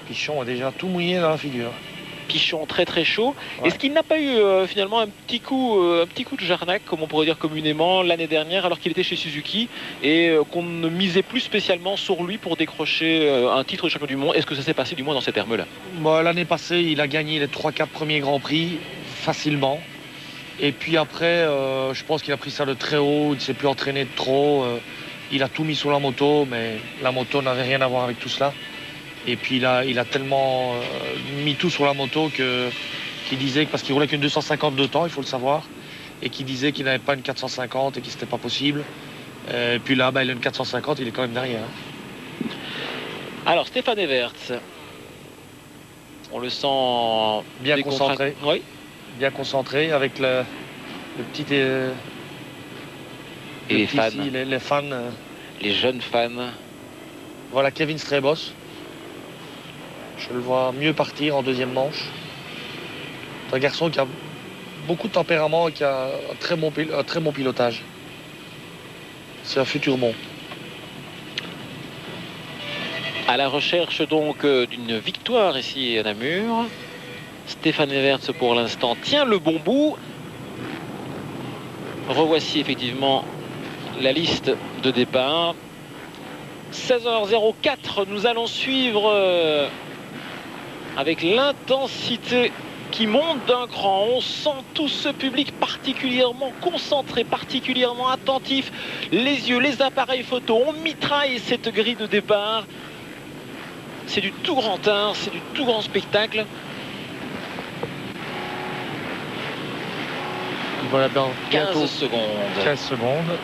Pichon a déjà tout mouillé dans la figure. Pichon très très chaud. Ouais. Est-ce qu'il n'a pas eu finalement un petit coup de Jarnac, comme on pourrait dire communément, l'année dernière, alors qu'il était chez Suzuki, et qu'on ne misait plus spécialement sur lui pour décrocher un titre de champion du monde? Est-ce que ça s'est passé du moins dans ces termes-là? Bon, l'année passée, il a gagné les 3-4 premiers Grands Prix facilement. Et puis après, je pense qu'il a pris ça de très haut, il ne s'est plus entraîné de trop. Il a tout mis sur la moto, mais la moto n'avait rien à voir avec tout cela. Et puis il a tellement mis tout sur la moto qu'il disait que, parce qu'il roulait qu'une 250 de temps, il faut le savoir, et qu'il disait qu'il n'avait pas une 450 et que c'était pas possible. Et puis là, il a une 450, il est quand même derrière. Alors Stéphane Everts, on le sent bien concentré. Oui. Bien concentré avec le petit et les fans. Ici, les fans. Les jeunes fans. Voilà Kevin Strebos. Je le vois mieux partir en deuxième manche. C'est un garçon qui a beaucoup de tempérament et qui a un très bon pilotage. C'est un futur bon. À la recherche donc d'une victoire ici à Namur. Stéphane Everts pour l'instant tient le bon bout. Revoici effectivement la liste de départ. 16h04, nous allons suivre avec l'intensité qui monte d'un cran. On sent tout ce public particulièrement concentré, particulièrement attentif. Les yeux, les appareils photo, on mitraille cette grille de départ. C'est du tout grand art, c'est du tout grand spectacle. Voilà, dans 15 secondes. 15 secondes.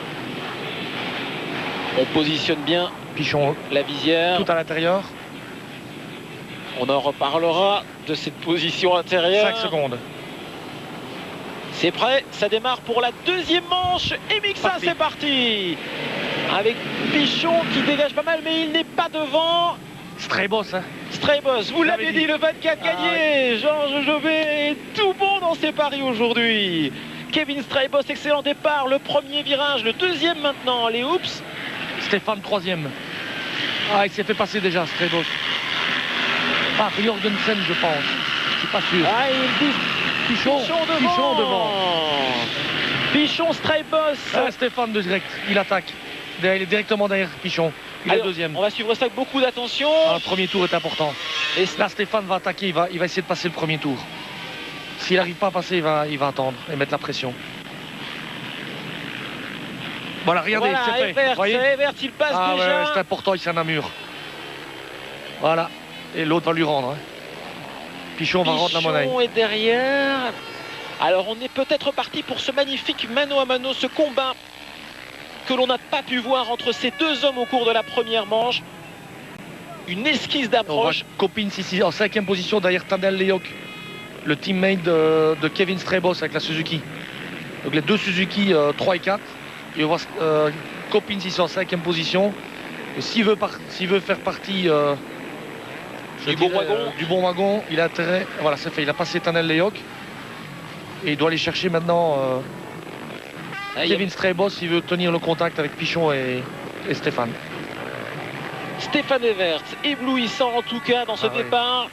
On positionne bien Pichon la visière. Tout à l'intérieur. On en reparlera de cette position intérieure. 5 secondes. C'est prêt, ça démarre pour la deuxième manche. Et Mixa, c'est parti. Avec Pichon qui dégage pas mal, mais il n'est pas devant. Strebos, hein. Strebos, vous l'avez dit, le 24 gagné. Oui. Georges Jobet est tout bon dans ses paris aujourd'hui. Kevin Strebos, excellent départ. Le premier virage, le deuxième maintenant. Les hoops. Stéphane, troisième. Ah, il s'est fait passer déjà, Strebos. Ah, Jorgensen, je pense. Je suis pas sûr. Ah, il dit Pichon devant. Pichon, Strebos. Ah, Stéphane de direct, il attaque. Il est directement derrière Pichon. Il est deuxième. On va suivre ça avec beaucoup d'attention. Ah, le premier tour est important. Et là, Stéphane va attaquer, il va essayer de passer le premier tour. S'il n'arrive pas à passer, il va attendre et mettre la pression. Voilà, regardez, c'est fait. Evert, il passe déjà. Ouais, c'est important, il s'en Namur. Voilà. Et l'autre va lui rendre. Hein. Pichon va rendre la monnaie. Pichon est derrière. Alors on est peut-être parti pour ce magnifique mano à mano, ce combat que l'on n'a pas pu voir entre ces deux hommes au cours de la première manche. Une esquisse d'approche. Copins ici en 5e position derrière Tadej Leok, le teammate de Kevin Strebos avec la Suzuki. Donc les deux Suzuki 3 et 4. Et on voit Copins ici en 5e position. Et s'il veut faire partie du bon wagon, il a intérêt. Voilà, c'est fait. Il a passé Tadej Leok. Et il doit aller chercher maintenant Kevin Strebos s'il veut tenir le contact avec Pichon et Stéphane. Stéphane Everts, éblouissant en tout cas dans ce départ.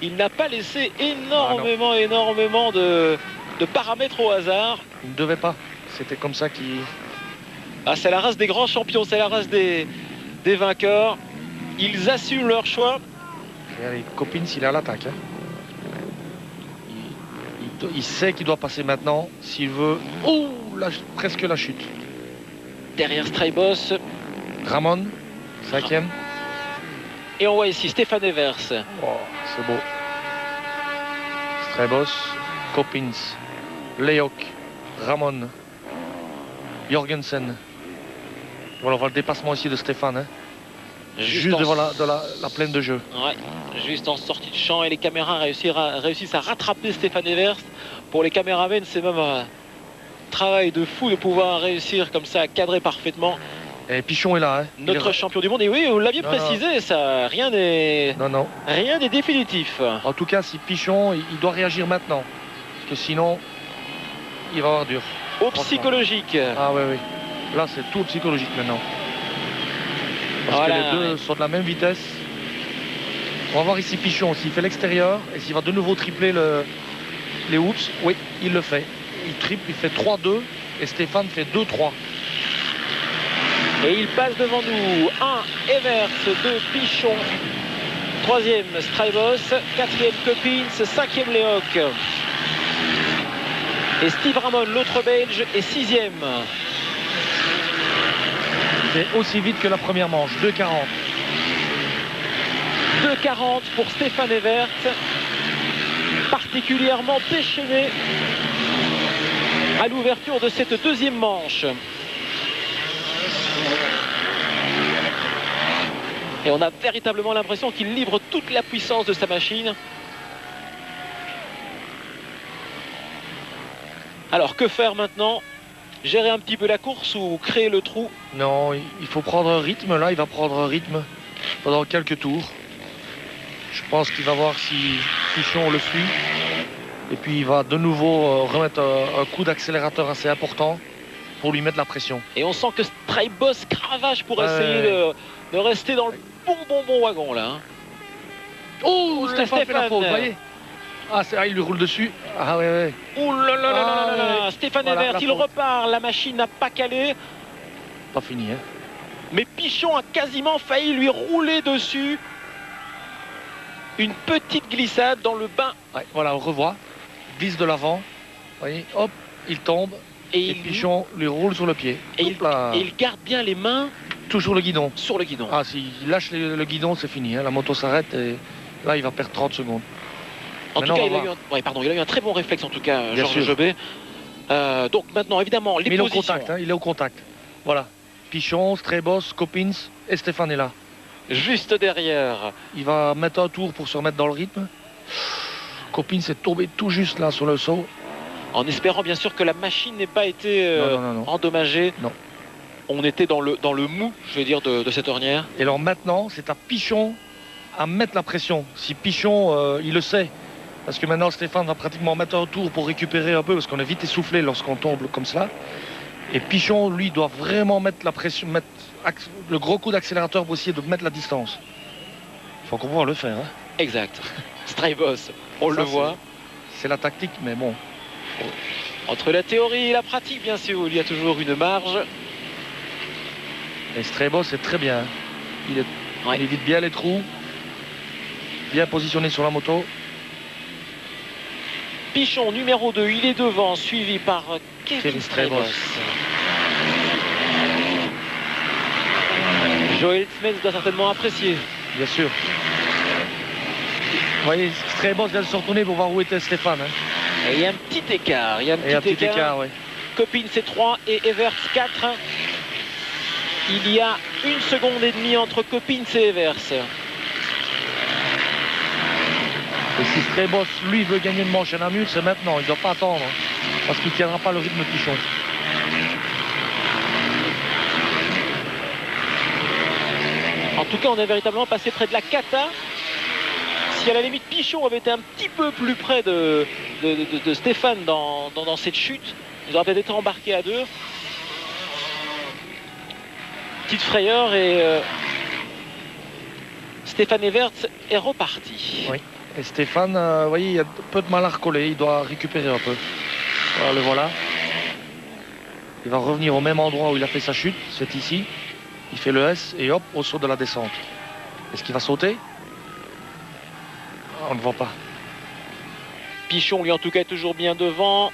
Il n'a pas laissé énormément de paramètres au hasard. Il ne devait pas. C'était comme ça qu'il... Ah, c'est la race des grands champions, c'est la race des vainqueurs. Ils assument leur choix. Et Copins, il est à l'attaque. Hein. Il sait qu'il doit passer maintenant s'il veut... Oh, presque la chute. Derrière Strebos. Ramon, 5e. Et on voit ici Stéphane Evers. Oh, c'est beau. Strebos, Copins, Leok, Ramon, Jorgensen. Voilà, on voit le dépassement ici de Stéphane. Hein. Juste devant la plaine de jeu. Ouais, juste en sortie de champ, et les caméras réussissent à rattraper Stéphane Evers. Pour les caméramens, c'est même un travail de fou de pouvoir réussir comme ça à cadrer parfaitement. Et Pichon est là. Hein. Notre champion du monde. Et oui, vous l'aviez précisé, ça, rien n'est définitif. En tout cas, si Pichon, il doit réagir maintenant. Parce que sinon, il va avoir dur. Au psychologique. Ah oui. Là, c'est tout psychologique maintenant. Parce que les deux sont de la même vitesse. On va voir ici Pichon, s'il fait l'extérieur et s'il va de nouveau tripler les hoops. Oui, il le fait. Il triple, il fait 3-2 et Stéphane fait 2-3. Et il passe devant nous. 1 Evers, 2 Pichon, 3e Strybos, 4e Coppins, 5e Léoc. Et Steve Ramon, l'autre Belge, est 6e. C'est aussi vite que la première manche, 2,40. 2,40 pour Stéphane Evert, particulièrement déchaîné à l'ouverture de cette deuxième manche. Et on a véritablement l'impression qu'il livre toute la puissance de sa machine. Alors que faire maintenant? Gérer un petit peu la course ou créer le trou? Non, il faut prendre un rythme. Là, il va prendre un rythme pendant quelques tours. Je pense qu'il va voir si Pichon le suit. Et puis il va de nouveau remettre un coup d'accélérateur assez important pour lui mettre la pression. Et on sent que Strybos cravache pour essayer de rester dans le bon wagon là. Oh, Stéphane fait la faute, vous voyez. Il lui roule dessus. Ah ouais. Ouh là là là là. Stéphane Evert, il repart. La machine n'a pas calé. Pas fini, hein. Mais Pichon a quasiment failli lui rouler dessus. Une petite glissade dans le bain. Ouais, voilà, on revoit. Glisse de l'avant. Vous voyez, hop, il tombe. Et Pichon lui roule sur le pied. Et il garde bien les mains. Toujours le guidon. Sur le guidon. Ah, s'il lâche le guidon, c'est fini, hein. La moto s'arrête et là, il va perdre 30 secondes. En tout cas, il a eu un très bon réflexe, en tout cas, Georges Jobet. Donc maintenant, évidemment, les positions. Il est au contact, hein, il est au contact. Voilà. Pichon, Strybos, Coppins et Stéphane est là. Juste derrière. Il va mettre un tour pour se remettre dans le rythme. Coppins est tombé tout juste là sur le saut. En espérant bien sûr que la machine n'ait pas été non. endommagée. Non. On était dans le mou, je vais dire, de cette ornière. Et alors maintenant, c'est à Pichon à mettre la pression. Si Pichon, il le sait. Parce que maintenant, Stéphane va pratiquement mettre un tour pour récupérer un peu, parce qu'on est vite essoufflé lorsqu'on tombe comme cela. Et Pichon, lui, doit vraiment mettre la pression, mettre le gros coup d'accélérateur pour essayer de mettre la distance. Il faut qu'on voit le faire. Hein. Exact. Strybos, on le voit. C'est la tactique, mais bon. Entre la théorie et la pratique, bien sûr, il y a toujours une marge. Et Strybos, c'est très bien. Il évite bien les trous. Bien positionné sur la moto. Pichon, numéro 2, il est devant, suivi par Kevin Strybos. Joël Smets doit certainement apprécier. Bien sûr. Vous voyez, Strybos vient de se retourner pour voir où était Stéphane. Hein. Et il y a un petit écart. Il y a un petit écart. Ouais. Coppins c'est 3 et Evert 4. Il y a 1 seconde et demie entre Coppins et Evers. Et si Strybos, lui, veut gagner une manche à Namur, c'est maintenant. Il ne doit pas attendre. Parce qu'il ne tiendra pas le rythme de Pichon. En tout cas, on est véritablement passé près de la cata. Si à la limite Pichon avait été un petit peu plus près de Stéphane dans cette chute, ils auraient peut-être été embarqués à deux. Petite frayeur et Stéphane Evert est reparti. Oui. Et Stéphane, vous voyez, il a un peu de mal à recoller. Il doit récupérer un peu. Voilà, le voilà. Il va revenir au même endroit où il a fait sa chute. C'est ici. Il fait le S et hop, au saut de la descente. Est-ce qu'il va sauter? On ne voit pas. Pichon, lui, en tout cas, est toujours bien devant.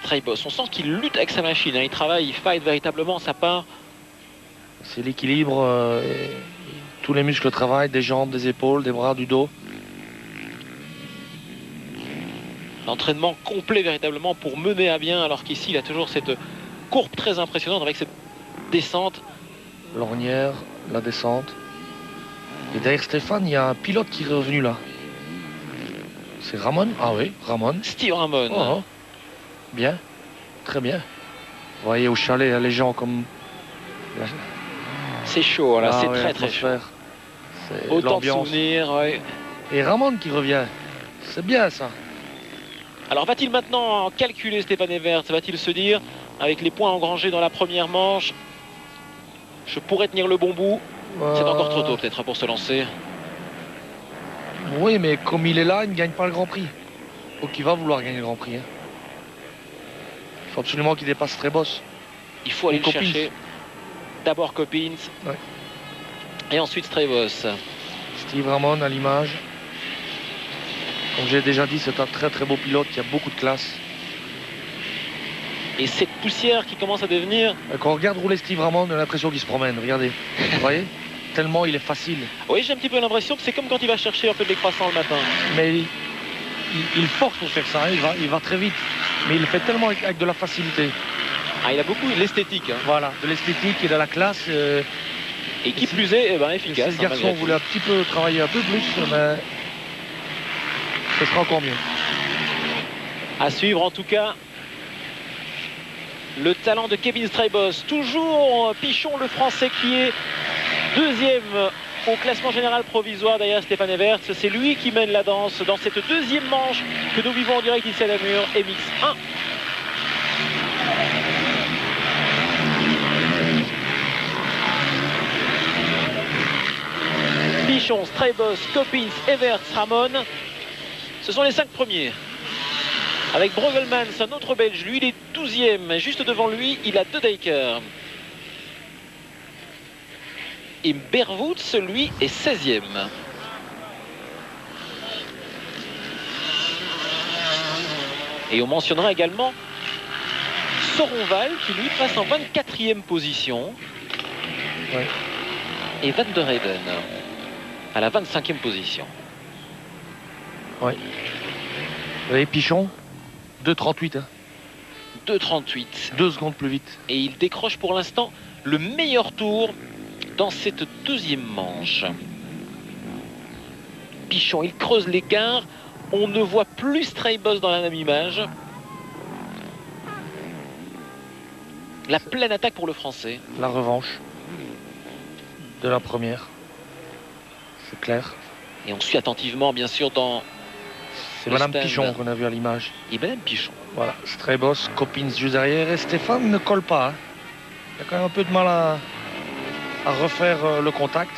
Strybos, on sent qu'il lutte avec sa machine. Hein. Il travaille, il fight véritablement sa part. C'est l'équilibre. Tous les muscles travaillent, des jambes, des épaules, des bras, du dos. L'entraînement complet véritablement pour mener à bien, alors qu'ici, il a toujours cette courbe très impressionnante avec cette descente. L'ornière, la descente. Et derrière Stéphane, il y a un pilote qui est revenu là. C'est Ramon? Ah oui, Ramon. Steve Ramon. Oh. Bien, très bien. Vous voyez au chalet, les gens comme... C'est chaud, là, c'est très chaud. Autant de souvenirs, ouais. Et Ramon qui revient. C'est bien ça. Alors va-t-il maintenant calculer Stéphane Evert? Va-t-il se dire, avec les points engrangés dans la première manche, je pourrais tenir le bon bout? C'est encore trop tôt peut-être pour se lancer. Oui, mais comme il est là, il ne gagne pas le Grand Prix. Donc il va vouloir gagner le Grand Prix. Hein. Il faut absolument qu'il dépasse Strebos. Il faut aller le chercher. D'abord Coppins. Ouais. Et ensuite Strebos. Steve Ramon à l'image. Comme j'ai déjà dit, c'est un très très beau pilote qui a beaucoup de classe. Et cette poussière qui commence à devenir... Quand on regarde rouler Steve Ramon, on a l'impression qu'il se promène. Regardez. Vous voyez? Tellement il est facile. Oui, j'ai un petit peu l'impression que c'est comme quand il va chercher un peu de décroissant le matin. Mais il force pour faire ça. Hein. Il va très vite. Mais il le fait tellement avec de la facilité. Ah, il a beaucoup l'esthétique. Hein. Voilà, de l'esthétique et de la classe. Et qui plus est, efficace. Si ce garçon voulait un petit peu travailler un peu plus, mais ce sera encore mieux. À suivre en tout cas. Le talent de Kevin Strebos. Toujours Pichon, le Français, qui est deuxième au classement général provisoire derrière Stéphane Everts. C'est lui qui mène la danse dans cette deuxième manche que nous vivons en direct ici à Namur, MX1. Pichon, Strebos, Coppins, Everts, Ramon. Ce sont les 5 premiers. Avec Brueggelmans, un autre Belge, lui il est 12e. Juste devant lui, il a 2 Dijker. Et Berwoods, lui, est 16e. Et on mentionnera également Soronval, qui lui passe en 24e position. Ouais. Et Van der Heyden à la 25e position. Oui. Vous voyez, Pichon, 2,38. Hein. 2,38. 2 secondes plus vite. Et il décroche pour l'instant le meilleur tour dans cette deuxième manche. Pichon, il creuse l'écart. On ne voit plus Strebos dans la même image. La pleine attaque pour le Français. La revanche de la première. C'est clair. Et on suit attentivement, bien sûr, dans... C'est Madame Pichon qu'on a vu à l'image. Et Madame Pichon. Voilà, Strebos, Coppins juste derrière. Et Stéphane ne colle pas. Hein. Il a quand même un peu de mal à refaire le contact.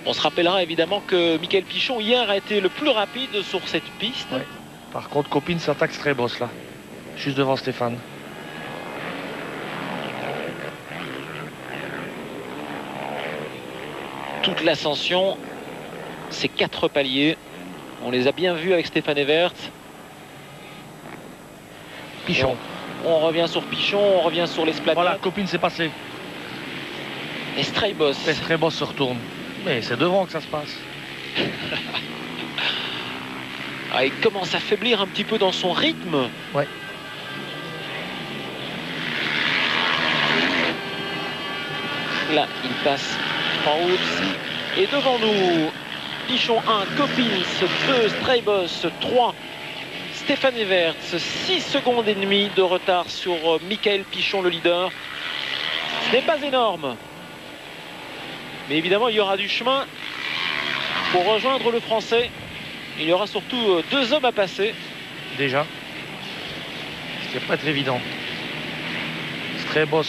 On se rappellera évidemment que Michael Pichon hier a été le plus rapide sur cette piste. Ouais. Par contre, Coppins attaque Strebos là, juste devant Stéphane. Toute l'ascension, ces 4 paliers, on les a bien vus avec Stéphane Everts. Pichon. On revient sur Pichon, on revient sur l'esplanade. Voilà, Coppins s'est passé. Et Strebos. Et Strebos se retourne. Mais c'est devant que ça se passe. Ah, il commence à faiblir un petit peu dans son rythme. Ouais. Là, il passe en route. Et devant nous, Pichon 1, Coppins 2, Strebos 3, Stéphane Everts, 6 secondes et demie de retard sur Michael Pichon, le leader. Ce n'est pas énorme. Mais évidemment, il y aura du chemin pour rejoindre le Français. Il y aura surtout 2 hommes à passer. Déjà. Ce qui n'est pas très évident. Strebos,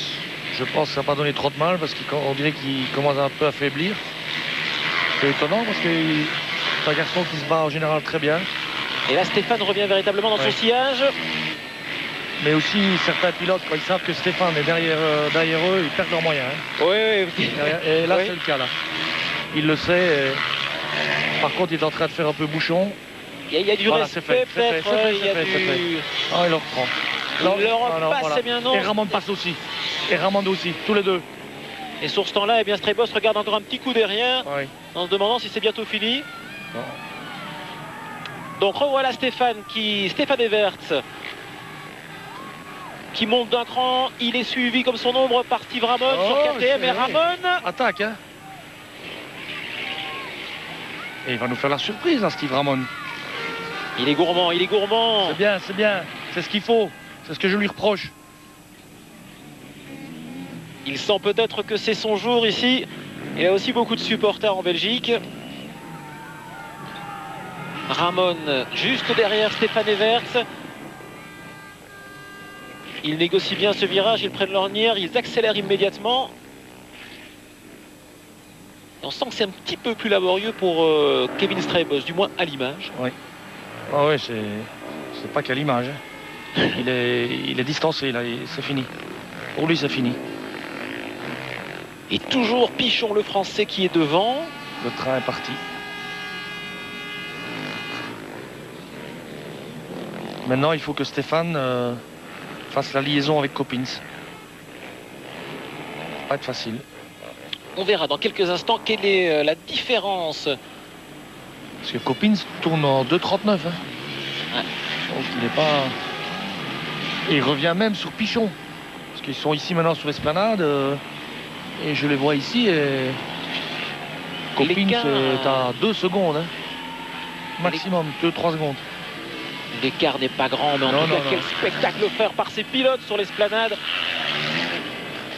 je pense que ça n'a pas donné trop de mal parce qu'on dirait qu'il commence un peu à faiblir. C'est étonnant parce que c'est un garçon qui se bat en général très bien. Et là, Stéphane revient véritablement dans son sillage. Mais aussi, certains pilotes, quand ils savent que Stéphane est derrière eux, ils perdent leurs moyens. Hein. Oui. Et là, c'est le cas. Là. Il le sait. Par contre, il est en train de faire un peu bouchon. Il y a du respect, peut-être. Ah, il le reprend. Il le repasse, c'est bien non. Et Ramon passe aussi. Et Ramon aussi, tous les deux. Et sur ce temps-là, eh bien, Strebos regarde encore un petit coup derrière, en se demandant si c'est bientôt fini. Non. Donc revoilà Stéphane Everts qui monte d'un cran. Il est suivi comme son ombre par Steve Ramon sur KTM. Et Ramon attaque, hein. Et il va nous faire la surprise, hein, Steve Ramon. Il est gourmand. C'est bien. C'est ce qu'il faut. C'est ce que je lui reproche. Il sent peut-être que c'est son jour ici. Il a aussi beaucoup de supporters en Belgique. Ramon juste derrière Stéphane Everts. Ils négocient bien ce virage, ils prennent l'ornière, ils accélèrent immédiatement. Et on sent que c'est un petit peu plus laborieux pour Kevin Strijbos, du moins à l'image. Oui. Ah ouais, c'est pas qu'à l'image. Hein. Il est distancé là, c'est fini. Pour lui, c'est fini. Et toujours Pichon, le Français, qui est devant. Le train est parti. Maintenant, il faut que Stéphane fasse la liaison avec Coppins. Ça va pas être facile. On verra dans quelques instants quelle est la différence. Parce que Coppins tourne en 2,39. Hein. Ouais. Donc il n'est pas... Et il revient même sur Pichon. Parce qu'ils sont ici maintenant sur l'esplanade. Et je les vois ici. Et Coppins est à 2 secondes. Hein. Maximum, 2-3 secondes. L'écart n'est pas grand, mais en tout cas, quel spectacle offert par ces pilotes sur l'esplanade.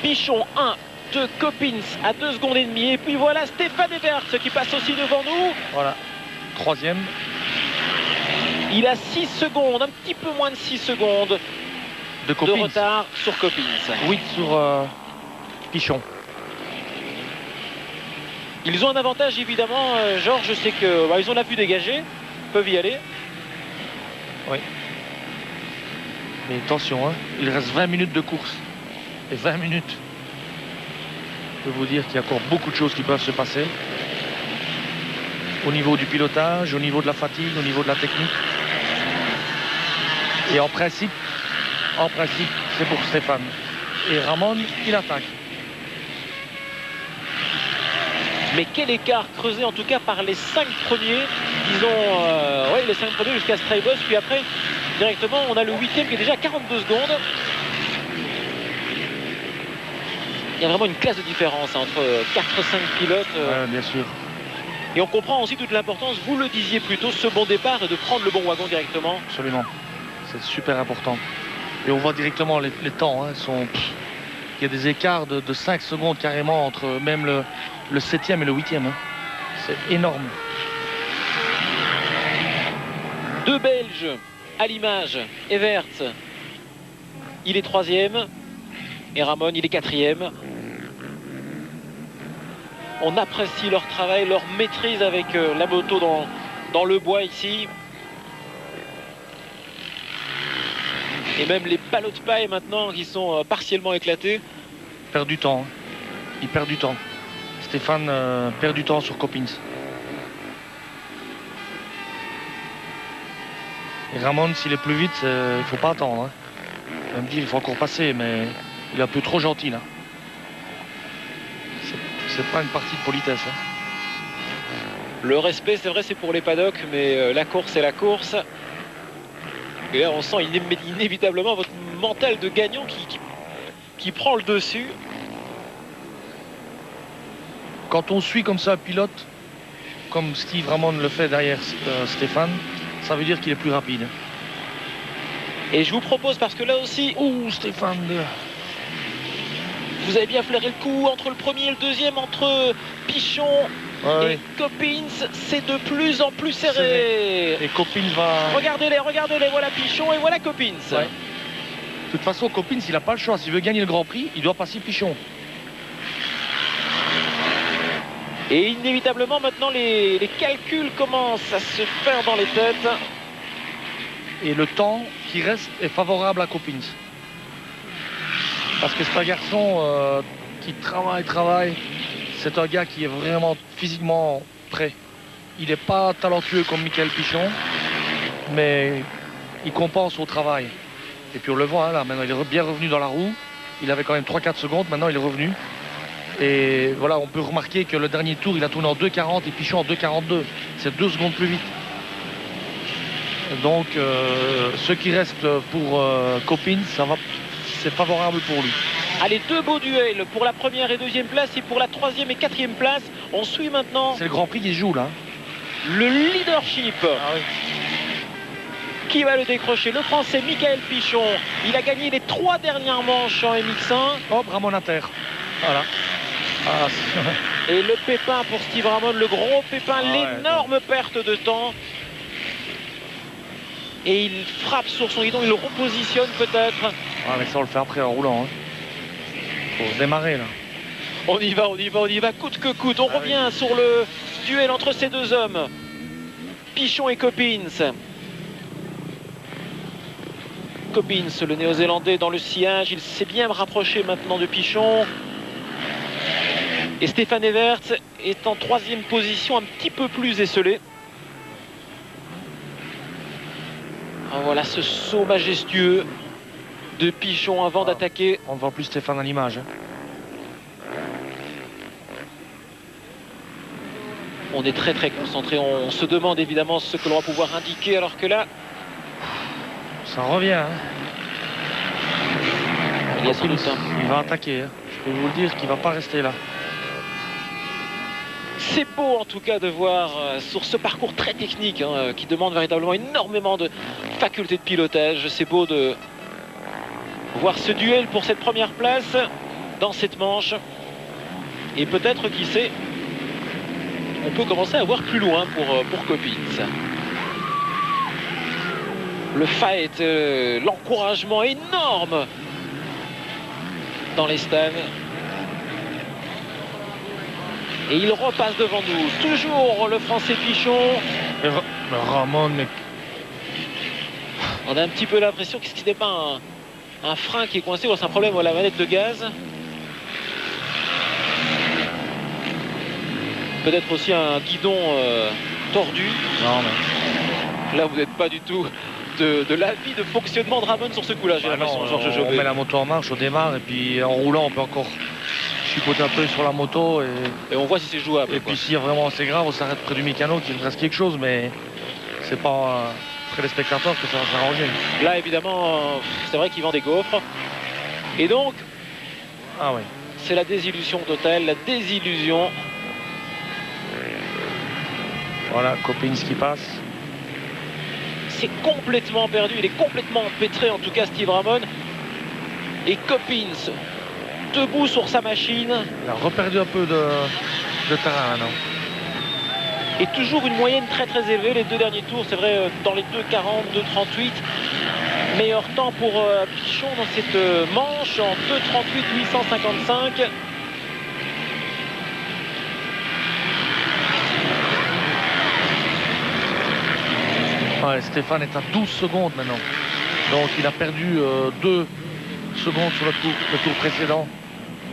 Pichon 1, 2, Coppins à 2 secondes et demie. Et puis voilà Stéphane Ebert qui passe aussi devant nous. Voilà, 3e. Il a 6 secondes, un petit peu moins de 6 secondes de retard sur Coppins. 8 sur Pichon. Ils ont un avantage évidemment, Georges, je sais que ils ont la vue dégagée, peuvent y aller. Oui. Mais attention, hein, il reste 20 minutes de course. Et 20 minutes. Je peux vous dire qu'il y a encore beaucoup de choses qui peuvent se passer. Au niveau du pilotage, au niveau de la fatigue, au niveau de la technique. Et en principe, c'est pour Stéphane. Et Ramon, il attaque. Mais quel écart creusé en tout cas par les 5 premiers. Disons, les 5 premiers jusqu'à Strijbos. Puis après, directement, on a le 8e qui est déjà à 42 secondes. Il y a vraiment une classe de différence entre 4-5 pilotes. Ouais, bien sûr. Et on comprend aussi toute l'importance, vous le disiez plus tôt, ce bon départ et de prendre le bon wagon directement. Absolument. C'est super important. Et on voit directement les temps. Hein, il y a des écarts de 5 secondes carrément entre même le 7e et le 8e. Hein. C'est énorme. 2 Belges à l'image. Evert, il est 3e. Et Ramon, il est 4e. On apprécie leur travail, leur maîtrise avec la moto dans le bois ici. Et même les ballots de paille maintenant qui sont partiellement éclatés. Il perd du temps. Hein. Il perd du temps. Stéphane perd du temps sur Coppins. Et Ramon, s'il est plus vite, il ne faut pas attendre. Hein. Il va me dire qu'il faut encore passer, mais il est un peu trop gentil là. C'est pas une partie de politesse. Hein. Le respect, c'est vrai, c'est pour les paddocks, mais la course, c'est la course. Et là, on sent inévitablement votre mental de gagnant qui prend le dessus. Quand on suit comme ça un pilote, comme Steve Ramon le fait derrière Stéphane, ça veut dire qu'il est plus rapide. Et je vous propose, parce que là aussi... Ouh, Stéphane... Vous avez bien flairé le coup entre le premier et le deuxième, entre Pichon et Coppins. C'est de plus en plus serré. Et Coppins va... Regardez-les, voilà Pichon et voilà Coppins. Ouais. De toute façon, Coppins, il n'a pas le choix. S'il veut gagner le Grand Prix, il doit passer Pichon. Et inévitablement, maintenant, les calculs commencent à se faire dans les têtes. Et le temps qui reste est favorable à Coppins. Parce que c'est un garçon qui travaille. C'est un gars qui est vraiment physiquement prêt. Il n'est pas talentueux comme Michael Pichon, mais il compense au travail. Et puis on le voit, hein, là, maintenant il est bien revenu dans la roue. Il avait quand même 3-4 secondes, maintenant il est revenu. Et voilà, on peut remarquer que le dernier tour, il a tourné en 2,40 et Pichon en 2,42. C'est 2 secondes plus vite. Donc, ce qui reste pour Coppins, c'est favorable pour lui. Allez, 2 beaux duels pour la première et deuxième place et pour la troisième et quatrième place. On suit maintenant. C'est le Grand Prix qui se joue là. Le leadership. Ah oui. Qui va le décrocher? Le Français Michael Pichon. Il a gagné les 3 dernières manches en MX1. Hop, Ramon à terre. Voilà. Ah, et le pépin pour Steve Ramon, le gros pépin, l'énorme perte de temps. Et il frappe sur son guidon, il le repositionne peut-être. Ah, mais ça on le fait après en roulant. Hein. Faut démarrer là. On y va, coûte que coûte. On revient sur le duel entre ces deux hommes, Pichon et Coppins. Coppins, le néo-zélandais dans le sillage, il s'est bien rapproché maintenant de Pichon. Et Stéphane Evert est en 3e position, un petit peu plus esselé. Ah, voilà ce saut majestueux de Pichon avant d'attaquer. On ne voit plus Stéphane à l'image. Hein. On est très concentré. On se demande évidemment ce que l'on va pouvoir indiquer, alors que là, ça revient. Hein. Il y a sans doute il va attaquer. Hein. Je peux vous le dire qu'il ne va pas rester là. C'est beau en tout cas de voir sur ce parcours très technique hein, qui demande véritablement énormément de faculté de pilotage. C'est beau de voir ce duel pour cette première place dans cette manche. Et peut-être, qui sait, on peut commencer à voir plus loin pour Coppins. Le fight, l'encouragement énorme dans les stands. Et il repasse devant nous. Toujours le Français Pichon. Ramon, mais... On a un petit peu l'impression que ce n'est pas un frein qui est coincé, ou c'est un problème à la manette de gaz. Peut-être aussi un guidon tordu. Non, mais... Là, vous n'êtes pas du tout de l'avis de fonctionnement de Ramon sur ce coup-là, j'ai l'impression, Georges Jobé. On met la moto en marche, on démarre, et puis en roulant, on peut encore chipoter un peu sur la moto. Et on voit si c'est jouable. Et puis si vraiment c'est grave, on s'arrête près du mécano, qu'il reste quelque chose, mais c'est pas près des spectateurs que ça va s'arranger. Là, évidemment, c'est vrai qu'il vend des gaufres. Et donc, ah oui, c'est la désillusion totale, la désillusion. Voilà, Coppins qui passe. C'est complètement perdu, il est complètement empêtré en tout cas Steve Ramon. Et Coppins, debout sur sa machine. Il a reperdu un peu de terrain maintenant. Et toujours une moyenne très élevée, les deux derniers tours, c'est vrai, dans les 2,40, 2,38. Meilleur temps pour Pichon dans cette manche en 2,38, 855. Ouais, Stéphane est à 12 secondes maintenant. Donc il a perdu 2 secondes sur le tour précédent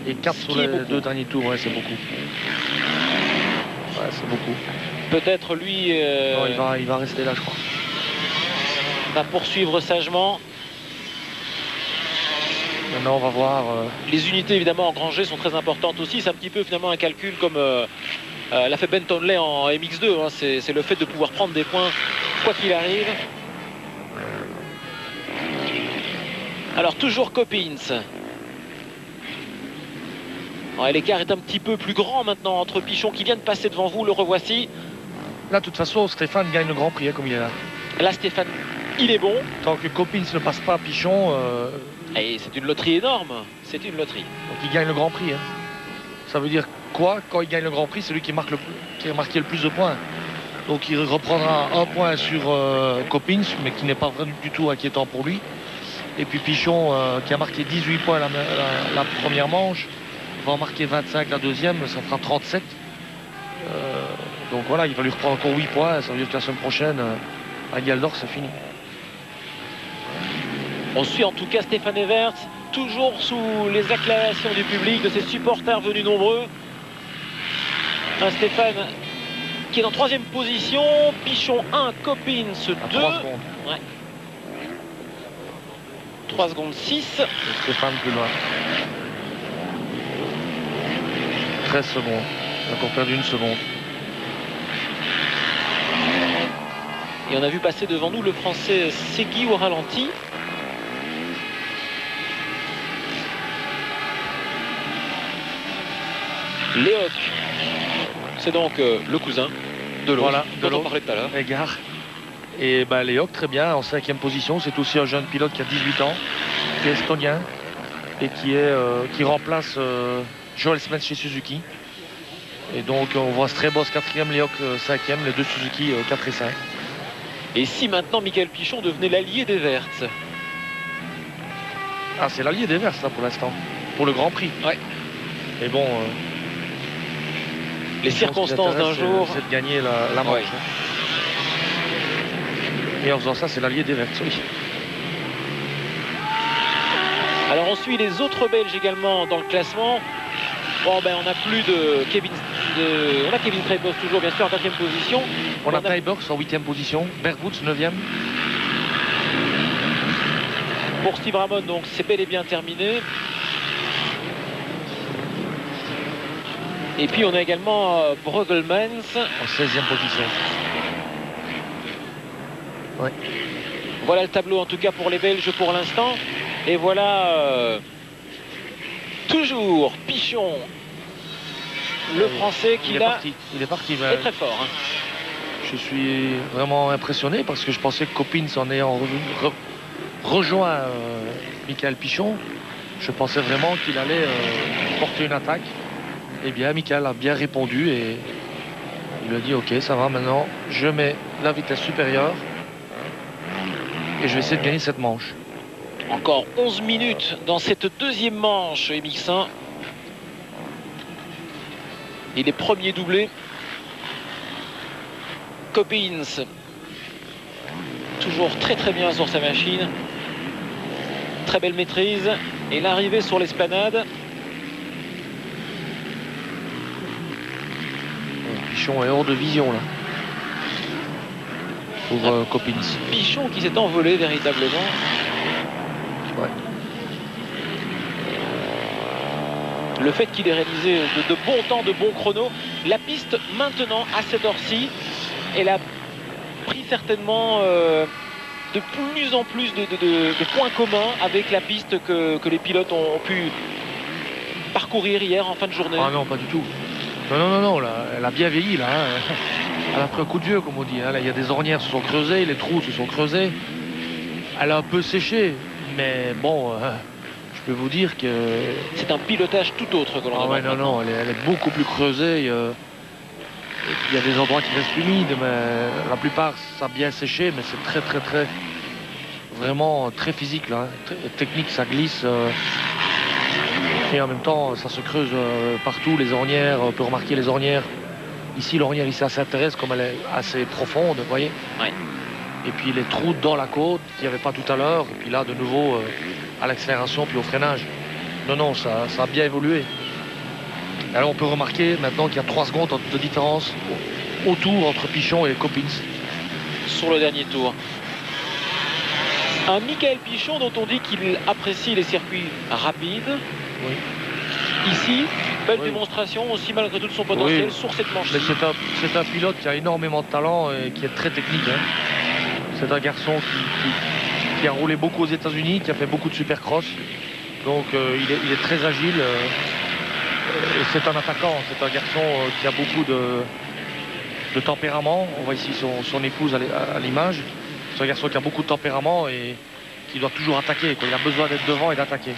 et 4 sur les 2 derniers tours. Ouais, c'est beaucoup. Ouais, c'est beaucoup. Peut-être lui... Non, il va rester là, je crois. Va poursuivre sagement. Maintenant, on va voir... Les unités, évidemment, engrangées sont très importantes aussi. C'est un petit peu, finalement, un calcul comme l'a fait Ben Tonley en MX2. Hein. C'est le fait de pouvoir prendre des points, quoi qu'il arrive. Alors, toujours Coppins. Ouais, l'écart est un petit peu plus grand maintenant entre Pichon qui vient de passer devant vous. Le revoici. Là, de toute façon, Stéphane gagne le Grand Prix, hein, comme il est là. Là, Stéphane, il est bon. Tant que Coppins ne passe pas Pichon... Et c'est une loterie énorme. C'est une loterie. Donc il gagne le Grand Prix. Hein. Ça veut dire quoi? Quand il gagne le Grand Prix, c'est lui qui a marqué le plus de points. Donc il reprendra un point sur Coppins, mais qui n'est pas du tout inquiétant pour lui. Et puis Pichon, qui a marqué 18 points la première manche, va en marquer 25 la deuxième, ça fera 37. Donc voilà, il va lui reprendre encore 8 points. Ça veut dire que la semaine prochaine, à Galdor, c'est fini. On suit en tout cas Stéphane Evert, toujours sous les acclamations du public, de ses supporters venus nombreux. Un Stéphane qui est en 3e position, Pichon 1, Coppins 2. 3 secondes. Ouais. 3 secondes 6. Et Stéphane plus loin. 13 secondes. Il a encore perdu 1 seconde. Et on a vu passer devant nous le Français Segui au ralenti. Léoc, c'est donc le cousin de l'autre, voilà, dont on parlait tout à l'heure. Égard. Et bah, Léoc, très bien, en 5e position. C'est aussi un jeune pilote qui a 18 ans, qui est estonien et qui remplace Joel Smets chez Suzuki. Et donc on voit Strebos 4e, Léoc 5e, les deux Suzuki 4 et 5. Et si maintenant Michael Pichon devenait l'allié des Verts? Ah, c'est l'allié des Verts, ça, pour l'instant, pour le Grand Prix. Ouais. Mais bon, les circonstances d'un jour, c'est de gagner la manche. Ouais. Et en faisant ça, c'est l'allié des Verts, oui. Alors on suit les autres Belges également dans le classement. Bon, ben on a plus de Kevin, on a Kevin Strijbos toujours bien sûr en 4e position. On a Tijbers en 8e position, Bergwoods 9e. Pour Steve Ramon, donc c'est bel et bien terminé. Et puis on a également Bruggelmans en 16e position. Ouais. Voilà le tableau en tout cas pour les Belges pour l'instant. Et voilà toujours Pichon, le Français qui là il est parti. Est très fort. Hein. Je suis vraiment impressionné parce que je pensais que Coppins, en ayant rejoint Michael Pichon, je pensais vraiment qu'il allait porter une attaque. Eh bien, Michael a bien répondu et il a dit ok, ça va, maintenant je mets la vitesse supérieure et je vais essayer de gagner cette manche. Encore 11 minutes dans cette deuxième manche, MX1. Il est premier doublé. Coppins, toujours très bien sur sa machine. Très belle maîtrise. Et l'arrivée sur l'esplanade. Pichon est hors de vision là. Pour Coppins. Pichon qui s'est envolé véritablement. Ouais. Le fait qu'il ait réalisé de bons temps, de bons chronos. La piste maintenant à cette heure-ci, elle a pris certainement de plus en plus de points communs avec la piste que les pilotes ont pu parcourir hier en fin de journée. Ah non, pas du tout. Non, là, elle a bien vieilli là. Hein. Elle a pris un coup de vieux comme on dit. Hein. Là, il y a des ornières se sont creusées, les trous se sont creusés. Elle a un peu séché. Mais bon, je peux vous dire que... C'est un pilotage tout autre que l'on a. Ouais, non, elle est beaucoup plus creusée. Il y a des endroits qui restent humides, mais la plupart, ça a bien séché, mais c'est très, vraiment très physique, là. Technique, ça glisse. Et en même temps, ça se creuse partout, les ornières. On peut remarquer les ornières. Ici, l'ornière, ici, ça s'intéresse comme elle est assez profonde, vous voyez. Ouais. Et puis les trous dans la côte qu'il n'y avait pas tout à l'heure. Et puis là, de nouveau, à l'accélération, puis au freinage. Non, ça a bien évolué. Alors on peut remarquer maintenant qu'il y a 3 secondes de différence autour entre Pichon et Coppins. Sur le dernier tour. Un Michael Pichon dont on dit qu'il apprécie les circuits rapides. Oui. Ici, belle démonstration aussi malgré tout de son potentiel sur cette manche. C'est un pilote qui a énormément de talent et qui est très technique. Hein. C'est un garçon qui a roulé beaucoup aux États-Unis, qui a fait beaucoup de supercross. Donc il est très agile. Et c'est un attaquant, c'est un garçon qui a beaucoup de tempérament. On voit ici son épouse à l'image. C'est un garçon qui a beaucoup de tempérament et qui doit toujours attaquer, quoi. Il a besoin d'être devant et d'attaquer.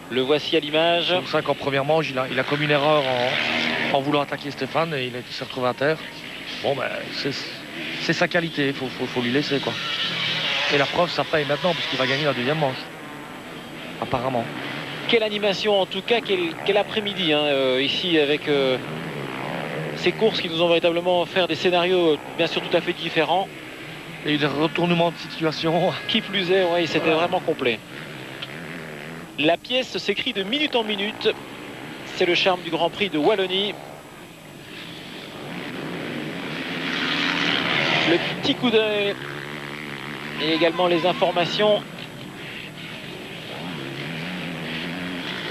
Le voici à l'image. C'est pour ça qu'en première manche, il a commis une erreur en voulant attaquer Stéphane et il s'est retrouvé à terre. Bon, ben, c'est sa qualité, il faut lui laisser, quoi. Et la preuve, ça paye maintenant puisqu'il va gagner la deuxième manche. Apparemment. Quelle animation en tout cas, quel après-midi hein, ici avec ces courses qui nous ont véritablement offert des scénarios bien sûr tout à fait différents. Il y a eu des retournements de situation. Qui plus est, ouais, c'était vraiment complet. La pièce s'écrit de minute en minute. C'est le charme du Grand Prix de Wallonie. Le petit coup d'œil et également les informations.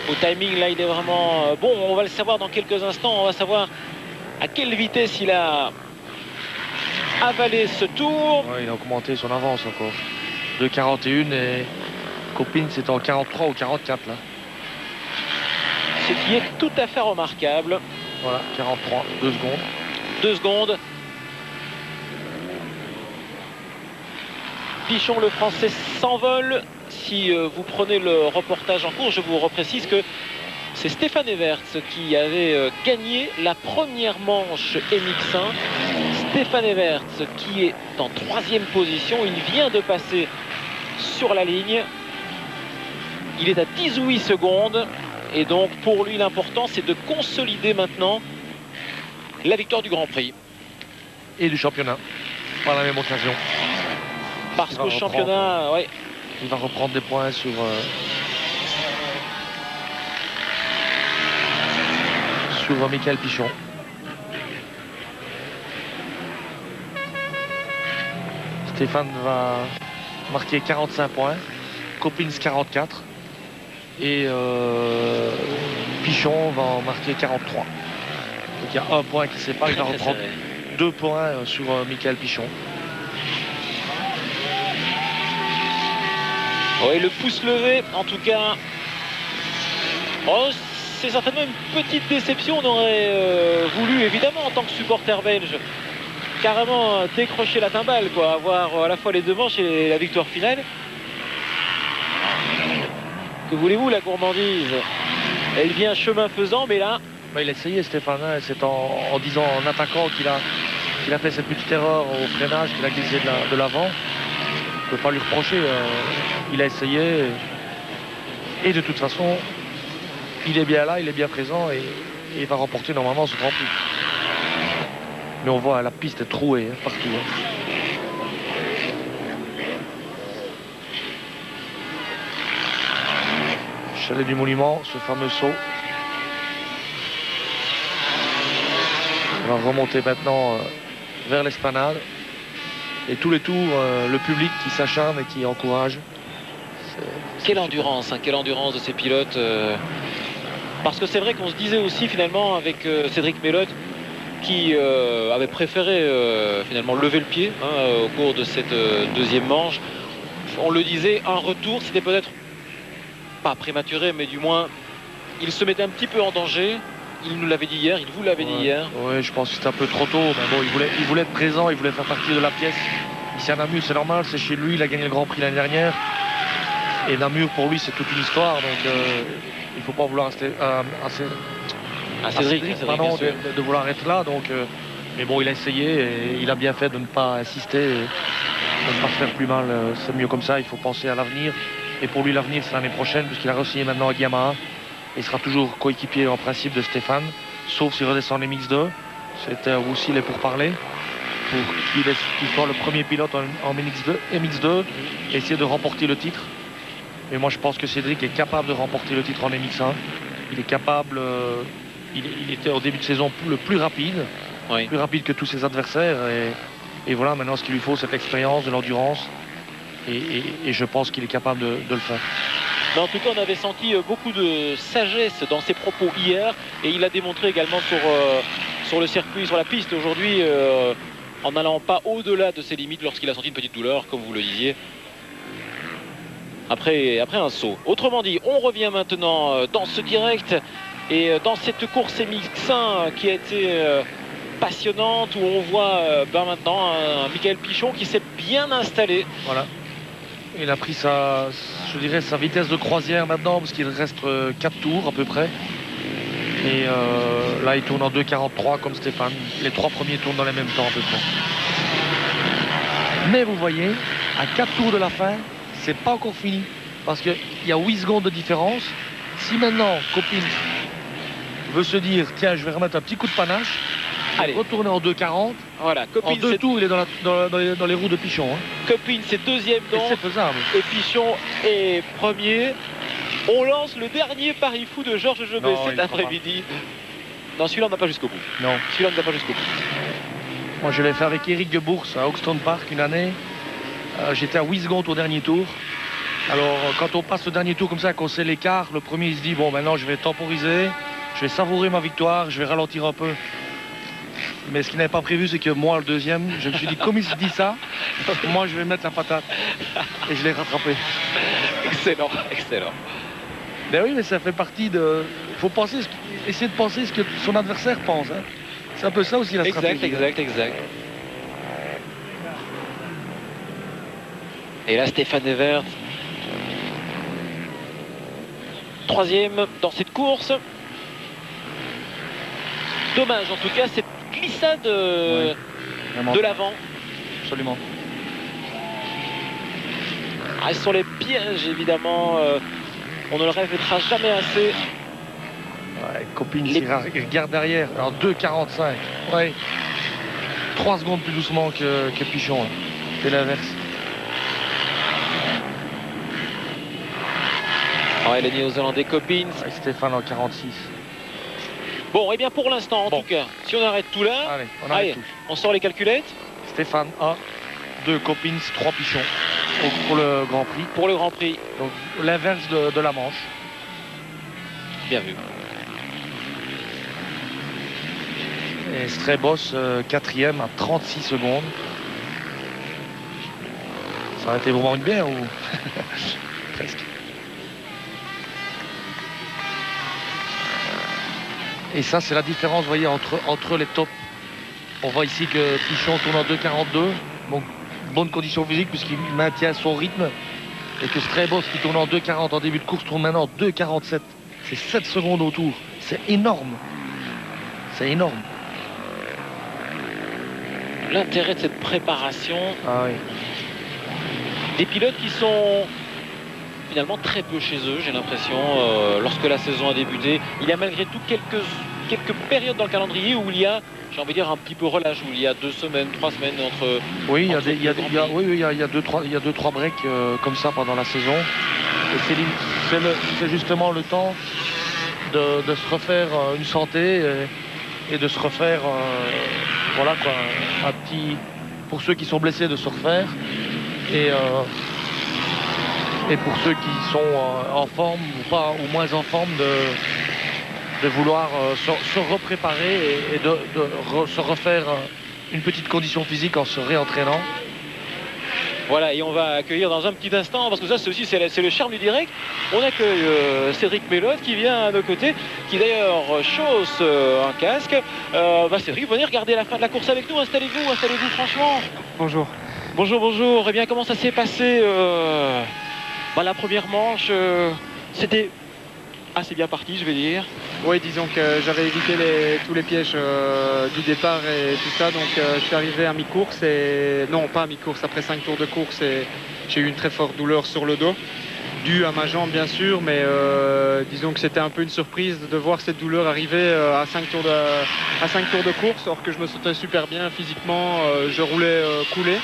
Au timing, là, il est vraiment bon. On va le savoir dans quelques instants. On va savoir à quelle vitesse il a avalé ce tour. Ouais, il a augmenté son avance encore. De 41 et Coppins c'est en 43 ou 44 là. Ce qui est tout à fait remarquable. Voilà, 43, 2 secondes. 2 secondes. Pichon, le Français, s'envole. Si vous prenez le reportage en cours, je vous reprécise que c'est Stéphane Everts qui avait gagné la première manche MX1. Stéphane Everts qui est en 3e position. Il vient de passer sur la ligne. Il est à 18 secondes. Et donc pour lui l'important c'est de consolider maintenant la victoire du Grand Prix. Et du championnat, par la même occasion. Parce qu'au championnat, ouais. Il va reprendre des points sur Michael Pichon. Stéphane va marquer 45 points, Coppins 44 et Pichon va en marquer 43. Donc il y a un point qui sépare, il va reprendre 2 points sur Michael Pichon. Oui, le pouce levé, en tout cas. Oh, c'est certainement une petite déception. On aurait voulu, évidemment, en tant que supporter belge, carrément décrocher la timbale, quoi. Avoir à la fois les deux manches et la victoire finale. Que voulez-vous, la gourmandise? Elle vient chemin faisant, mais là... Il a essayé, Stéphane. Hein, c'est en disant, en attaquant qu'il a fait cette petite erreur au freinage, qu'il a glissé de l'avant. On ne peut pas lui reprocher. Il a essayé. Et de toute façon, il est bien là, il est bien présent et il va remporter normalement ce Grand Prix. Mais on voit la piste est trouée partout. Chalet du Monument, ce fameux saut. On va remonter maintenant vers l'esplanade. Et tous les tours, le public qui s'acharne et qui encourage. Quelle endurance, hein, quelle endurance de ces pilotes. Parce que c'est vrai qu'on se disait aussi finalement avec Cédric Melotte qui avait préféré finalement lever le pied au cours de cette deuxième manche. On le disait, un retour, c'était peut-être pas prématuré, mais du moins, il se mettait un petit peu en danger. Il nous l'avait dit hier, il vous l'avait dit hier. Oui, je pense que c'était un peu trop tôt. Mais bon, il voulait être présent, il voulait faire partie de la pièce. Ici à Namur, c'est normal, c'est chez lui, il a gagné le Grand Prix l'année dernière. Et Namur, pour lui, c'est toute une histoire. Donc, il ne faut pas vouloir rester à Cédric, pardon, de vouloir être là. Donc, mais bon, il a essayé et il a bien fait de ne pas insister et de ne pas se faire plus mal. C'est mieux comme ça, il faut penser à l'avenir. Et pour lui, l'avenir, c'est l'année prochaine, puisqu'il a re-signé maintenant avec Yamaha. Il sera toujours coéquipier en principe de Stéphane, sauf s'il redescend en MX2. C'était aussi les pourparlers pour qu'il soit le premier pilote en MX2 et essayer de remporter le titre. Mais moi, je pense que Cédric est capable de remporter le titre en MX1. Il est capable. Il était au début de saison le plus rapide, plus rapide que tous ses adversaires. Et voilà, maintenant, ce qu'il lui faut, c'est de l'expérience, de l'endurance. Et je pense qu'il est capable de le faire. Mais en tout cas, on avait senti beaucoup de sagesse dans ses propos hier. Et il a démontré également sur le circuit, sur la piste aujourd'hui, en n'allant pas au-delà de ses limites lorsqu'il a senti une petite douleur, comme vous le disiez, après un saut. Autrement dit, on revient maintenant dans ce direct et dans cette course MX1 qui a été passionnante, où on voit maintenant un Michael Pichon qui s'est bien installé. Voilà. Il a pris sa vitesse de croisière maintenant, parce qu'il reste 4 tours à peu près. Et là, il tourne en 2,43 comme Stéphane. Les 3 premiers tournent dans les mêmes temps à peu près. Mais vous voyez, à 4 tours de la fin, c'est pas encore fini. Parce qu'il y a 8 secondes de différence. Si maintenant, Coppins veut se dire, tiens, je vais remettre un petit coup de panache, allez, retourner en 2,40. Voilà, Coppins, en 2 tours, il est dans les roues de Pichon. Coppins, c'est deuxième donc. C'est faisable. Et Pichon est premier. On lance le dernier pari fou de Georges Jobet cet après-midi. Non, celui-là, on n'a pas jusqu'au bout. Non. Celui-là, on n'a pas jusqu'au bout. Moi, je l'ai fait avec Eric de Bourse à Hoxton Park une année. J'étais à 8 secondes au dernier tour. Alors, quand on passe au dernier tour comme ça, qu'on sait l'écart, le premier, il se dit, bon, maintenant, je vais temporiser, je vais savourer ma victoire, je vais ralentir un peu. Mais ce qu'il n'avait pas prévu, c'est que moi, le deuxième, je me suis dit, comme il se dit ça, moi, je vais mettre la patate. Et je l'ai rattrapé. Excellent, excellent. Ben oui, mais ça fait partie de... Il faut essayer de penser ce que son adversaire pense. Hein. C'est un peu ça aussi la stratégie. Exact. Et là, Stéphane Evert, troisième dans cette course. Dommage, en tout cas, cette glissade de l'avant. Absolument. Ah, sur les pièges, évidemment. On ne le répétera jamais assez. Ouais, Copins, il regarde derrière. Alors 2,45. Ouais. 3 secondes plus doucement que Pichon. Hein. C'est l'inverse. Ouais, les Néo-Zélandais Copins. Ouais, Stéphane en 46. Bon, et bien pour l'instant, en tout cas, si on arrête tout là, allez, on arrête tout. On sort les calculettes. Stéphane 1, 2 Copins, 3 Pichon pour le Grand Prix. Pour le Grand Prix. Donc l'inverse de la manche. Bien vu. Et Strebos 4e à 36 secondes. Ça aurait été vraiment une bière ou presque. Et ça c'est la différence, vous voyez, entre les tops. On voit ici que Pichon tourne en 2,42. Bon, bonne condition physique puisqu'il maintient son rythme. Et que Strebos qui tourne en 2,40 en début de course tourne maintenant en 2,47. C'est 7 secondes au tour. C'est énorme. C'est énorme. L'intérêt de cette préparation. Ah oui. Des pilotes qui sont finalement très peu chez eux, j'ai l'impression, lorsque la saison a débuté. Il y a malgré tout quelques périodes dans le calendrier où il y a, j'ai envie de dire, un petit peu relâche, où il y a 2 semaines, 3 semaines entre... Oui, il y a 2-3 breaks comme ça pendant la saison. Et c'est justement le temps de se refaire une santé et de se refaire, voilà quoi, un petit... Pour ceux qui sont blessés, de se refaire. Et pour ceux qui sont en forme ou pas, ou moins en forme, de vouloir se repréparer et se refaire une petite condition physique en se réentraînant. Voilà, et on va accueillir dans un petit instant, parce que ça c'est le charme du direct. On accueille Cédric Melotte qui vient à nos côtés, qui d'ailleurs chausse un casque. Cédric, venez regarder la fin de la course avec nous. Installez-vous franchement. Bonjour. Bonjour. Eh bien, comment ça s'est passé la première manche, c'était assez bien parti, je vais dire. Oui, disons que j'avais évité tous les pièges du départ et tout ça, donc je suis arrivé à mi-course et... Non, pas à mi-course, après 5 tours de course, et j'ai eu une très forte douleur sur le dos, due à ma jambe bien sûr, mais disons que c'était un peu une surprise de voir cette douleur arriver à 5 tours de course, alors que je me sentais super bien physiquement, je roulais coulé.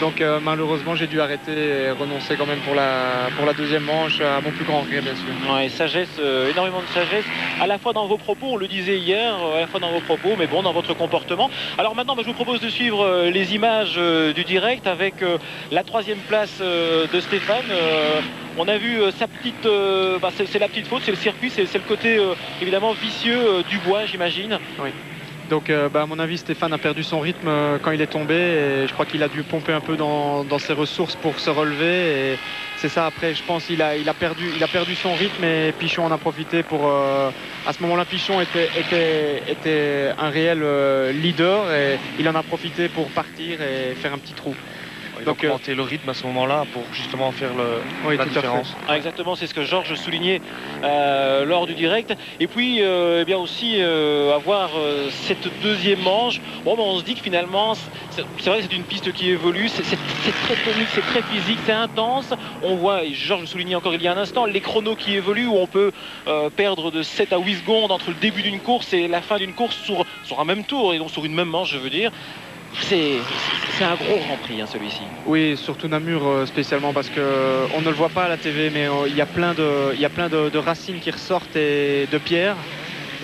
Donc malheureusement j'ai dû arrêter et renoncer quand même pour la deuxième manche, à mon plus grand regret bien sûr. Ouais, sagesse, énormément de sagesse, à la fois dans vos propos, on le disait hier, à la fois dans vos propos, mais bon, dans votre comportement. Alors maintenant, je vous propose de suivre les images du direct avec la 3e place de Stéphane. On a vu sa petite, c'est la petite faute, c'est le circuit, c'est le côté évidemment vicieux du bois, j'imagine. Oui. Donc à mon avis Stéphane a perdu son rythme quand il est tombé et je crois qu'il a dû pomper un peu dans ses ressources pour se relever et c'est ça. Après je pense qu'il a perdu son rythme et Pichon en a profité pour à ce moment là Pichon était un réel leader et il en a profité pour partir et faire un petit trou. Il a augmenté le rythme à ce moment-là pour justement faire la différence. Ah, exactement, c'est ce que Georges soulignait lors du direct. Et puis, bien aussi avoir cette deuxième manche. Bon, on se dit que finalement, c'est vrai que c'est une piste qui évolue. C'est très tonique, c'est très physique, c'est intense. On voit, et Georges le soulignait encore il y a un instant, les chronos qui évoluent où on peut perdre de 7 à 8 secondes entre le début d'une course et la fin d'une course sur un même tour, et donc sur une même manche, je veux dire. C'est un gros Grand Prix celui-ci. Oui, surtout Namur spécialement parce qu'on ne le voit pas à la TV, mais il y a plein de racines qui ressortent et de pierres.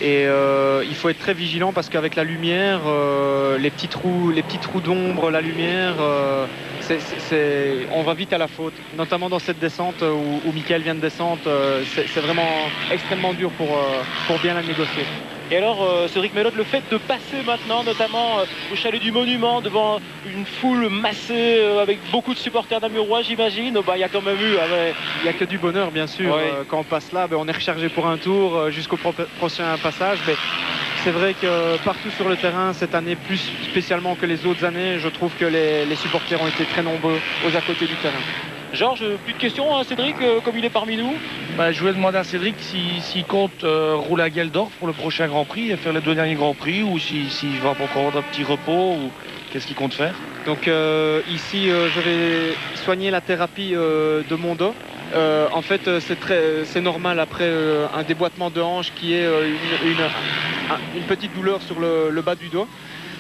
Et il faut être très vigilant parce qu'avec la lumière, les petits trous d'ombre, la lumière, on va vite à la faute. Notamment dans cette descente où Mickaël vient de descendre, c'est vraiment extrêmement dur pour bien la négocier. Et alors, Cédric Melotte, le fait de passer maintenant, notamment au chalet du Monument, devant une foule massée avec beaucoup de supporters namurois, j'imagine, il y a quand même eu... Il n'y a que du bonheur, bien sûr. Ouais. Quand on passe là, on est rechargé pour un tour jusqu'au prochain passage. Mais c'est vrai que partout sur le terrain, cette année, plus spécialement que les autres années, je trouve que les supporters ont été très nombreux aux à côté du terrain. Georges, plus de questions à Cédric, comme il est parmi nous? Je voulais demander à Cédric s'il compte rouler à Geldorf pour le prochain Grand Prix et faire les 2 derniers Grands Prix, ou s'il va encore un petit repos, ou qu'est-ce qu'il compte faire? Donc ici, je vais soigner la thérapie de mon dos. En fait, c'est normal après un déboîtement de hanche qui est une petite douleur sur le bas du dos.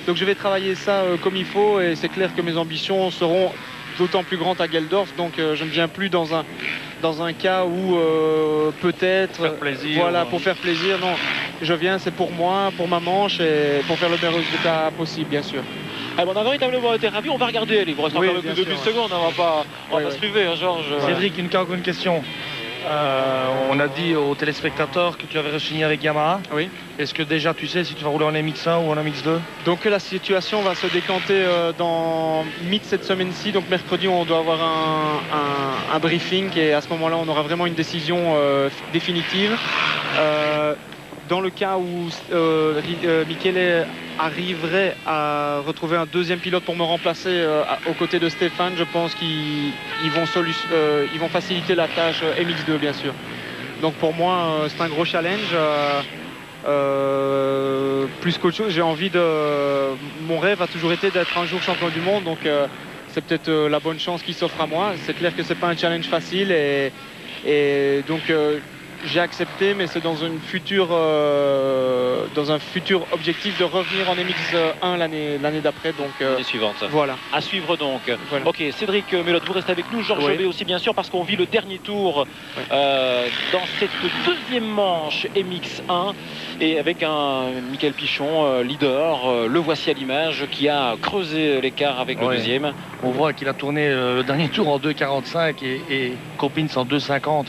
Donc je vais travailler ça comme il faut et c'est clair que mes ambitions seront d'autant plus grandes à Geldorf. Donc je ne viens plus dans un cas où peut-être pour faire plaisir. Non, je viens, c'est pour moi, pour ma manche et pour faire le meilleur résultat possible, bien sûr. Ah bon, on a véritablement été ravis. On va regarder. Il vous reste encore plus de 2 secondes. On va pas se priver, hein, Georges. Cédric, une question. On a dit aux téléspectateurs que tu avais signé avec Yamaha. Oui. Est-ce que déjà tu sais si tu vas rouler en MX1 ou en MX2? Donc la situation va se décanter dans cette semaine-ci. Donc mercredi, on doit avoir un briefing et à ce moment-là, on aura vraiment une décision définitive. Dans le cas où Michele arriverait à retrouver un deuxième pilote pour me remplacer aux côtés de Stéphane, je pense qu'ils vont faciliter la tâche MX2 bien sûr. Donc pour moi c'est un gros challenge. Plus qu'autre chose, mon rêve a toujours été d'être un jour champion du monde, donc c'est peut-être la bonne chance qui s'offre à moi. C'est clair que c'est pas un challenge facile et donc j'ai accepté, mais c'est dans un futur objectif de revenir en MX1 l'année d'après. Donc l'année suivante. Voilà. À suivre donc. Voilà. Ok, Cédric Melotte, vous restez avec nous. Georges Jobé aussi bien sûr parce qu'on vit le dernier tour dans cette deuxième manche MX1 et avec un Michael Pichon leader. Le voici à l'image qui a creusé l'écart avec le deuxième. On voit qu'il a tourné le dernier tour en 2,45 et Coppins en 2,50.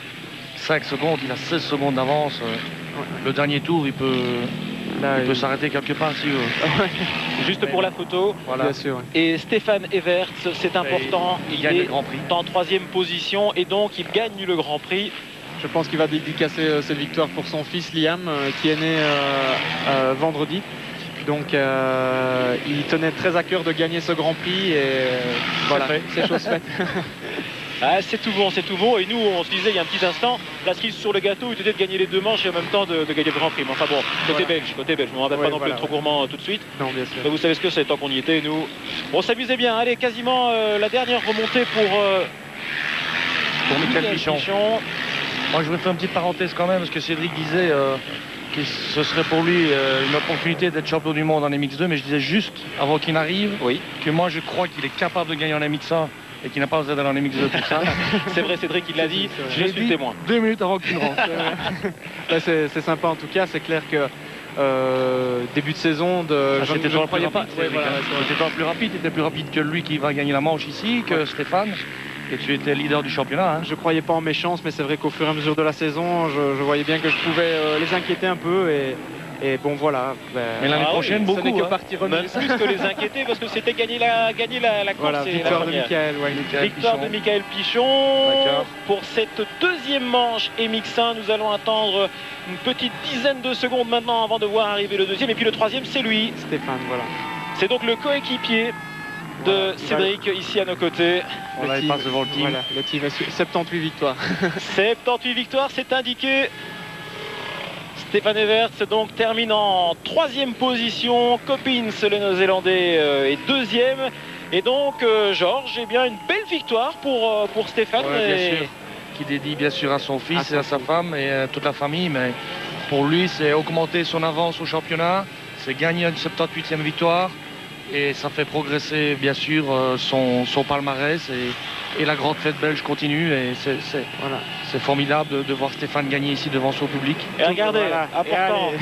5 secondes, il a 16 secondes d'avance. Le dernier tour, il peut s'arrêter quelque part s'il veut. Juste pour la photo. Voilà. Bien sûr. Et Stéphane Everts, c'est important. Il gagne le Grand Prix. En 3e position et donc il gagne le Grand Prix. Je pense qu'il va dédicacer cette victoire pour son fils Liam qui est né vendredi. Donc il tenait très à cœur de gagner ce Grand Prix et voilà, c'est chose faite. Ah, c'est tout bon. Et nous, on se disait il y a un petit instant, la cerise sur le gâteau était de gagner les 2 manches et en même temps de gagner le Grand Prix. Mais enfin bon, côté belge. Je ne me rappelle pas non plus être trop gourmand tout de suite. Non, bien sûr. Mais vous savez ce que c'est, tant qu'on y était, nous. On s'amusait bien. Allez, quasiment la dernière remontée pour Michael Pichon. Moi, je voudrais faire une petite parenthèse quand même, parce que Cédric disait que ce serait pour lui une opportunité d'être champion du monde en MX2, mais je disais juste, avant qu'il n'arrive, que moi, je crois qu'il est capable de gagner en MX1. Et qui n'a pas osé d'aller en MX2 tout ça. C'est vrai, Cédric, il l'a dit. Je suis le témoin. 2 minutes avant qu'il rentre. C'est sympa en tout cas. C'est clair que début de saison, c'était toujours plus rapide. C'était plus rapide. Tu étais plus rapide que lui qui va gagner la manche ici, que Stéphane. Et tu étais leader du championnat. Je croyais pas en mes chances, mais c'est vrai qu'au fur et à mesure de la saison, je voyais bien que je pouvais les inquiéter un peu. Et bon voilà. Mais l'année prochaine, beaucoup. Ce n'est que partie remise. Même plus que les inquiéter parce que c'était gagner la course. Voilà, victoire de Michael. Victoire de Michael Pichon. Pour cette deuxième manche MX1, nous allons attendre une petite dizaine de secondes maintenant avant de voir arriver le deuxième. Et puis le troisième, c'est lui. Stéphane, voilà. C'est donc le coéquipier de Cédric ici à nos côtés. Il passe devant le team. Voilà, le team a 78 victoires. 78 victoires, c'est indiqué. Stéphane Everts donc termine en 3e position. Coppins, le néo-zélandais, est 2e. Et donc Georges, eh bien une belle victoire pour Stéphane. Bien sûr. Qui dédie bien sûr à son fils et à sa femme et à toute la famille. Mais pour lui, c'est augmenter son avance au championnat. C'est gagner une 78e victoire. Et ça fait progresser bien sûr son palmarès et la grande fête belge continue et c'est formidable de voir Stéphane gagner ici devant son public. Et regardez, important.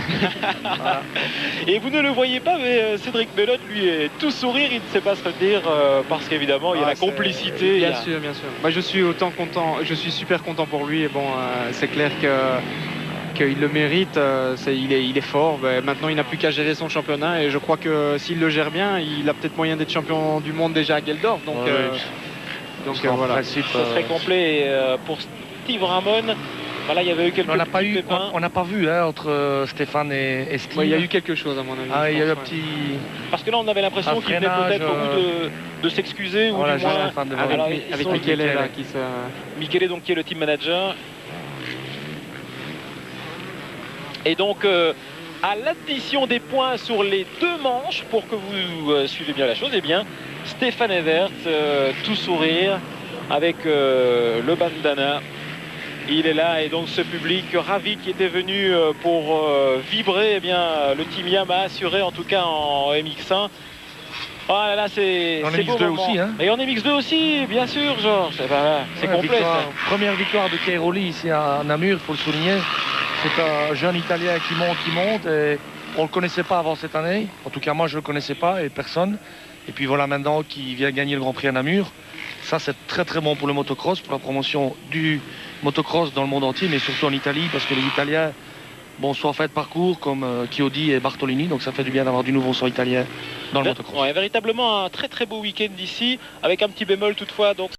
Et vous ne le voyez pas, mais Cédric Melotte lui est tout sourire, il ne sait pas se retenir parce qu'évidemment il y a la complicité. Bien sûr. Moi je suis autant content, je suis super content pour lui et bon c'est clair qu'il le mérite, il est fort. Maintenant il n'a plus qu'à gérer son championnat et je crois que s'il le gère bien, il a peut-être moyen d'être champion du monde déjà à Geldorf. Donc voilà. Principe, ce serait complet pour Steve Ramon. Voilà, il y avait eu quelques petits pépins. On n'a pas vu entre Stéphane et Steve. Il y a eu quelque chose à mon avis. Il y a eu un petit. Parce que là on avait l'impression qu'il venait peut-être au bout de s'excuser ou du moins avec Michele qui se... Michele donc qui est le team manager. Et donc à l'addition des points sur les 2 manches, pour que vous suivez bien la chose, eh bien Stéphane Everts, tout sourire, avec le bandana Il est là et donc ce public ravi qui était venu pour vibrer, eh bien, le team Yamaha assuré en tout cas en MX1. Oh là là, c'est En beau MX2 moment. aussi, hein. Et en MX2 aussi, bien sûr, Georges. Eh ben là, c'est Ouais, complet. victoire, Ça. première victoire de Cairoli ici à Namur, il faut le souligner. C'est un jeune Italien qui monte. Et on ne le connaissait pas avant cette année. En tout cas, moi, je ne le connaissais pas et personne. Et puis voilà maintenant qui vient gagner le Grand Prix à Namur. Ça, c'est très très bon pour le motocross, pour la promotion du motocross dans le monde entier, mais surtout en Italie, parce que les Italiens sont en fait de parcours comme Chiodi et Bartolini. Donc ça fait du bien d'avoir du nouveau sang italien dans le motocross. Ouais, véritablement un très très beau week-end ici, avec un petit bémol toutefois. Donc